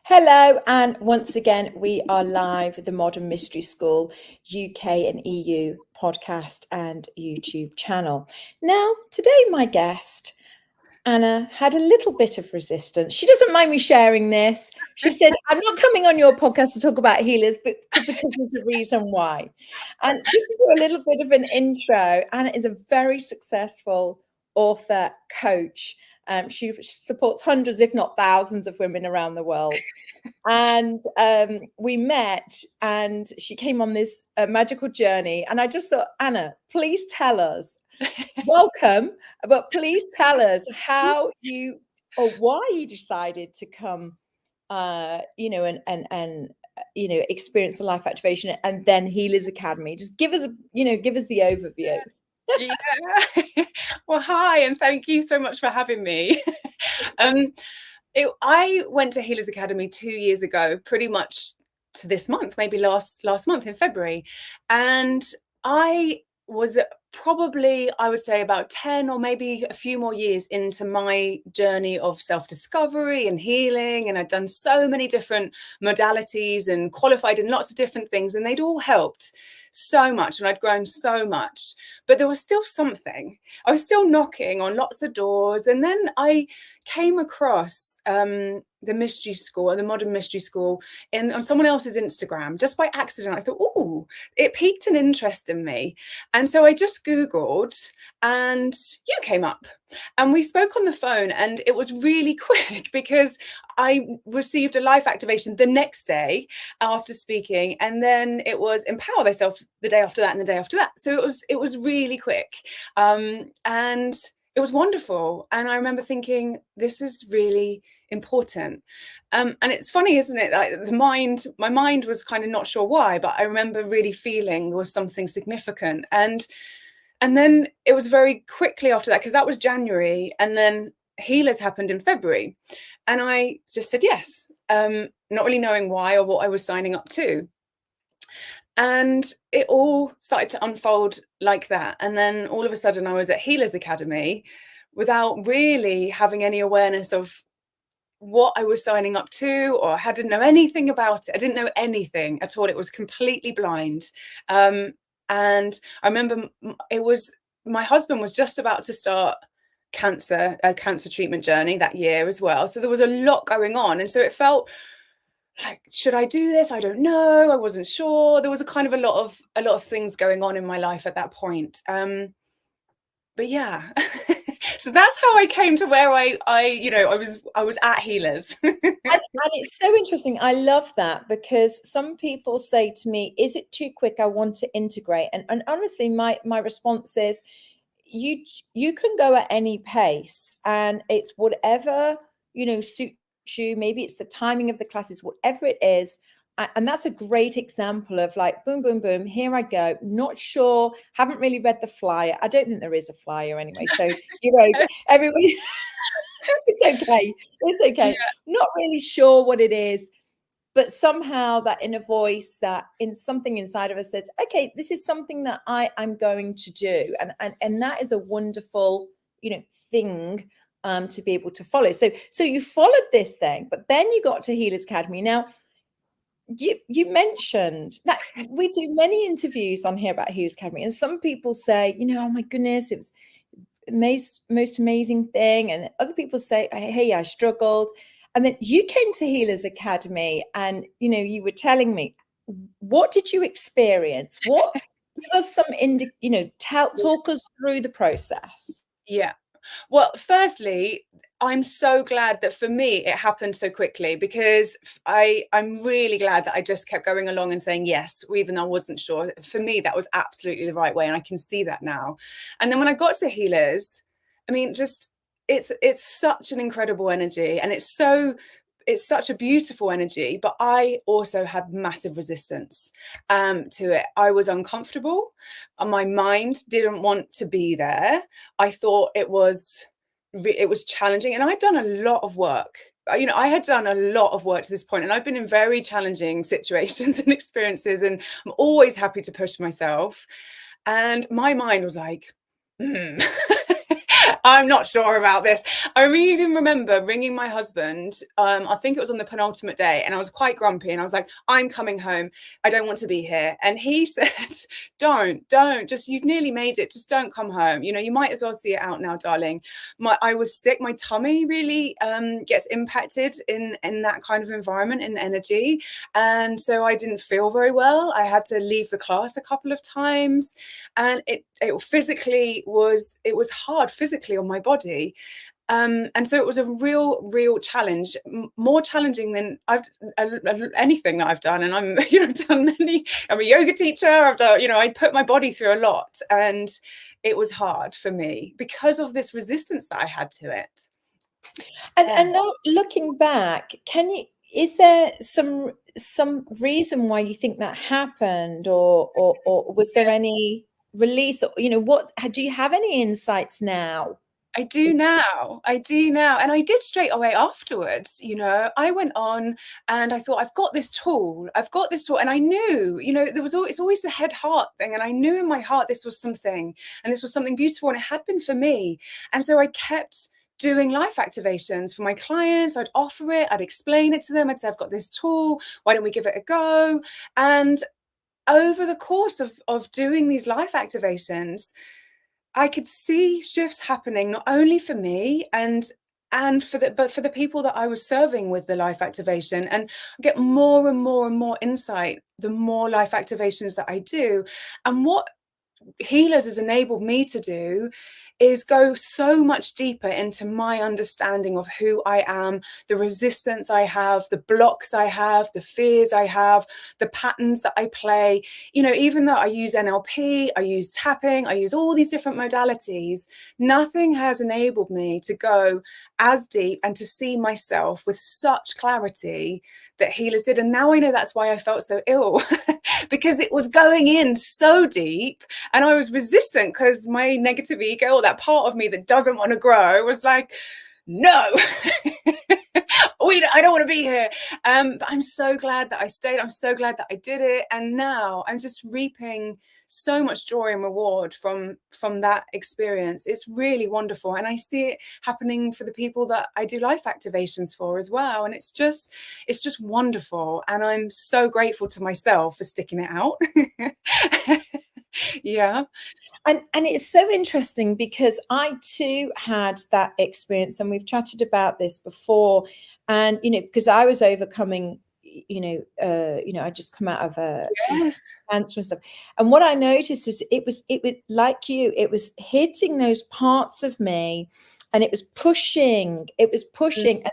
Hello, and once again, we are live with the Modern Mystery School UK and EU podcast and YouTube channel. Now, today, my guest, Anna, had a little bit of resistance. She doesn't mind me sharing this. She said, I'm not coming on your podcast to talk about healers, but because there's a reason why. And just to do a little bit of an intro, Anna is a very successful author, coach. She supports hundreds, if not thousands, of women around the world. And we met, and she came on this magical journey. And I just thought, Anna, please tell us, welcome, but please tell us how you or why you decided to come, experience the life activation and then Healers Academy. Just give us, give us the overview. Yeah. Well, hi, and thank you so much for having me. I went to Healers Academy 2 years ago, pretty much to this month, maybe last month in February. And I was probably, I would say, about 10 or maybe a few more years into my journey of self-discovery and healing. And I'd done so many different modalities and qualified in lots of different things, and they'd all helped so much, and I'd grown so much, but there was still something. I was still knocking on lots of doors. And then I came across the mystery school, the Modern Mystery School, on someone else's Instagram, just by accident. I thought, oh, it piqued an interest in me. And so I just Googled, and you came up, and we spoke on the phone, and it was really quick because I received a life activation the next day after speaking, and then it was empower thyself the day after that and the day after that. So it was really quick, and it was wonderful. And I remember thinking, this is really important. And it's funny, isn't it? Like my mind was kind of not sure why, but I remember really feeling there was something significant. And then it was very quickly after that, because that was January, and then Healers happened in February. And I just said yes, not really knowing why or what I was signing up to. And it all started to unfold like that. And then all of a sudden I was at Healers Academy without really having any awareness of what I was signing up to, or I didn't know anything about it. I didn't know anything at all. It was completely blind. And I remember my husband was just about to start a cancer treatment journey that year as well. So there was a lot going on. And so it felt like, should I do this? I don't know. I wasn't sure. There was a kind of a lot of things going on in my life at that point. But yeah, so that's how I came to where I was at Healers. And it's so interesting. I love that, because some people say to me, is it too quick? I want to integrate. And honestly, my response is, you can go at any pace, and it's whatever, suits you. Maybe it's the timing of the classes, whatever it is. And that's a great example of like, boom, boom, boom, here I go. Not sure, haven't really read the flyer. I don't think there is a flyer anyway. So, everybody, it's okay. It's okay. Yeah. Not really sure what it is, but somehow that inner voice, that in something inside of us says, okay, this is something that I'm going to do. And that is a wonderful, thing to be able to follow. So you followed this thing, but then you got to Healers Academy. Now, you mentioned that we do many interviews on here about Healers Academy, and some people say, oh my goodness, it was most amazing thing. And other people say, hey, I struggled. And then you came to Healers Academy, and you were telling me, what did you experience? What give us some talk us through the process. Yeah. Well, firstly, I'm so glad that for me it happened so quickly, because I'm really glad that I just kept going along and saying yes, even though I wasn't sure. For me, that was absolutely the right way, and I can see that now. And then when I got to Healers, I mean, just it's such an incredible energy, and it's such a beautiful energy, but I also had massive resistance to it. I was uncomfortable, and my mind didn't want to be there. I thought it was challenging, and I'd done a lot of work. I had done a lot of work to this point, and I've been in very challenging situations and experiences, and I'm always happy to push myself. And my mind was like, I'm not sure about this. I even remember ringing my husband. I think it was on the penultimate day, and I was quite grumpy. And I was like, "I'm coming home. I don't want to be here." And he said, "Don't. Just you've nearly made it. Just don't come home. You know, you might as well see it out now, darling." I was sick. My tummy really gets impacted in that kind of environment, in energy, and so I didn't feel very well. I had to leave the class a couple of times, and it physically was hard physically on my body. And so it was a real challenge, more challenging than anything that I've done. And I'm, done many. I'm a yoga teacher. I've done, I put my body through a lot, and it was hard for me because of this resistance that I had to it. And now looking back, is there some reason why you think that happened, or was there any release, or what do you have any insights now? I do now. And I did straight away afterwards. I went on and I thought, I've got this tool. And I knew, it's always the head heart thing. And I knew in my heart, this was something, and this was something beautiful, and it had been for me. And so I kept doing life activations for my clients. I'd offer it, I'd explain it to them. I'd say, I've got this tool. Why don't we give it a go? And over the course of doing these life activations, I could see shifts happening, not only for me but for the people that I was serving with the life activation, and I get more and more and more insight the more life activations that I do. And what healers has enabled me to do is go so much deeper into my understanding of who I am, the resistance I have, the blocks I have, the fears I have, the patterns that I play. Even though I use NLP, I use tapping, I use all these different modalities, nothing has enabled me to go as deep and to see myself with such clarity that healers did. And now I know that's why I felt so ill, because it was going in so deep, and I was resistant because my negative ego, or that part of me that doesn't want to grow, was like, no, I don't want to be here. But I'm so glad that I stayed. I'm so glad that I did it. And now I'm just reaping so much joy and reward from that experience. It's really wonderful. And I see it happening for the people that I do life activations for as well. And it's just wonderful. And I'm so grateful to myself for sticking it out. Yeah. And it's so interesting, because I too had that experience, and we've chatted about this before. And because I was overcoming, I just come out of a cancer and stuff. And what I noticed is it was like you, it was hitting those parts of me, and it was pushing, and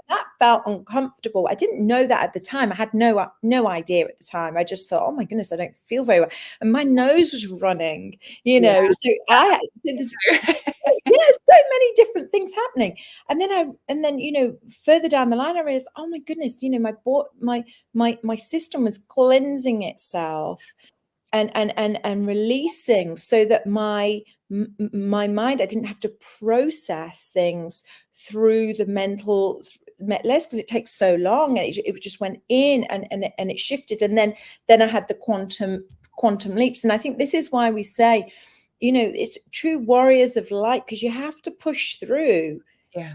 that felt uncomfortable. I didn't know that at the time. I had no idea at the time. I just thought, oh my goodness, I don't feel very well, and my nose was running. So there's so many different things happening. And then further down the line, I realized, oh my goodness, my system was cleansing itself and releasing, so that my mind, I didn't have to process things through the mental less, because it takes so long, and it just went in and it shifted. And then I had the quantum leaps. And I think this is why we say, it's true warriors of light, because you have to push through. Yeah.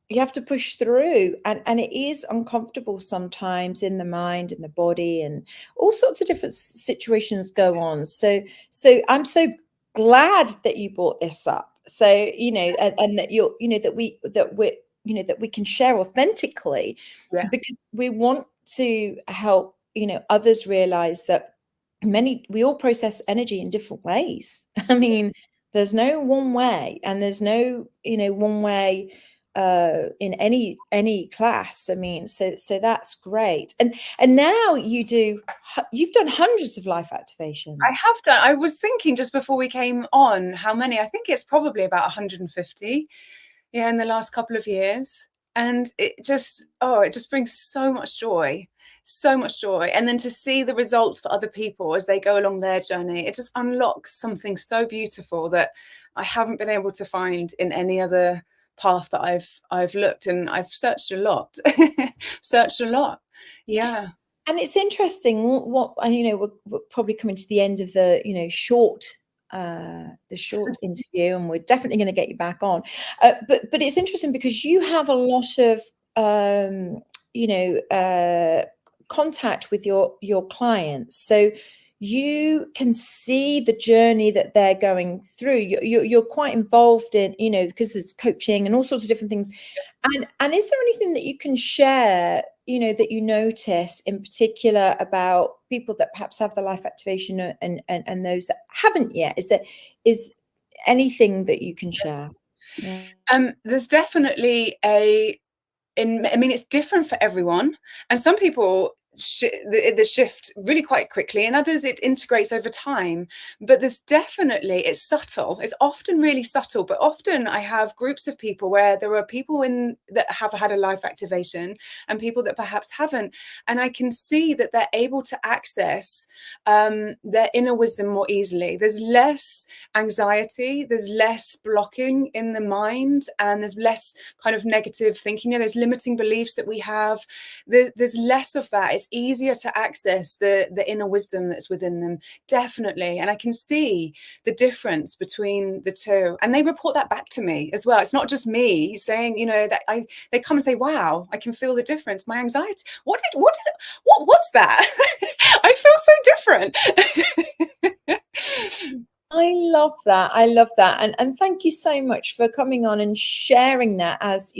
You have to push through, and it is uncomfortable sometimes in the mind and the body, and all sorts of different situations go on. So I'm so glad that you brought this up. So, and that you're, that we can share authentically, because we want to help, others realize that we all process energy in different ways. I mean, there's no one way, and there's no, one way in any class. I mean, so that's great. And now you've done hundreds of life activations. I have done. I was thinking just before we came on how many. I think it's probably about 150 in the last couple of years. And it just brings so much joy. And then to see the results for other people as they go along their journey, it just unlocks something so beautiful that I haven't been able to find in any other path that I've looked. And I've searched a lot. Yeah. And it's interesting what we're probably coming to the end of the short the short interview, and we're definitely going to get you back on. But it's interesting because you have a lot of contact with your clients, so you can see the journey that they're going through. You're quite involved in, because there's coaching and all sorts of different things. And is there anything that you can share, that you notice in particular about people that perhaps have the life activation and those that haven't yet? Is anything that you can share? Yeah. There's definitely it's different for everyone, and some people the shift really quite quickly, and others it integrates over time. But there's definitely, it's subtle, it's often really subtle, but often I have groups of people where there are people in that have had a life activation and people that perhaps haven't, and I can see that they're able to access their inner wisdom more easily. There's less anxiety, there's less blocking in the mind, and there's less kind of negative thinking. There's limiting beliefs that we have. There's less of that. It's easier to access the inner wisdom that's within them, definitely. And I can see the difference between the two, and they report that back to me as well. It's not just me saying, that they come and say, wow, I can feel the difference. My anxiety, what was that? I feel so different. I love that. I love that. And thank you so much for coming on and sharing that as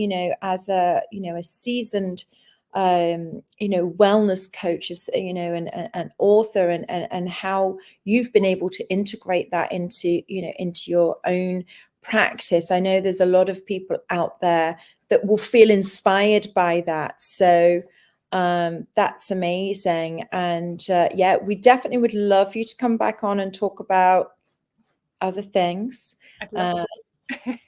a seasoned, wellness coach, an author, and how you've been able to integrate that into your own practice. I know there's a lot of people out there that will feel inspired by that. So that's amazing. And we definitely would love you to come back on and talk about other things, I'd love to.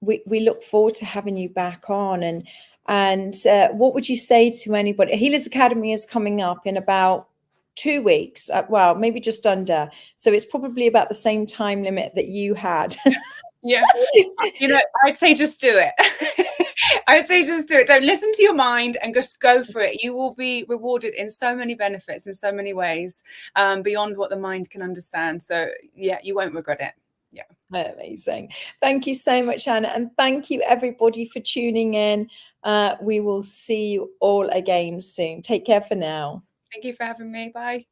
we look forward to having you back on. And what would you say to anybody? Healers Academy is coming up in about 2 weeks, well, maybe just under, so it's probably about the same time limit that you had. Yeah. I'd say just do it. I'd say just do it. Don't listen to your mind and just go for it. You will be rewarded in so many benefits, in so many ways, beyond what the mind can understand. So yeah, you won't regret it. Yeah. Amazing. Thank you so much, Anna. And thank you everybody for tuning in. We will see you all again soon. Take care for now. Thank you for having me. Bye.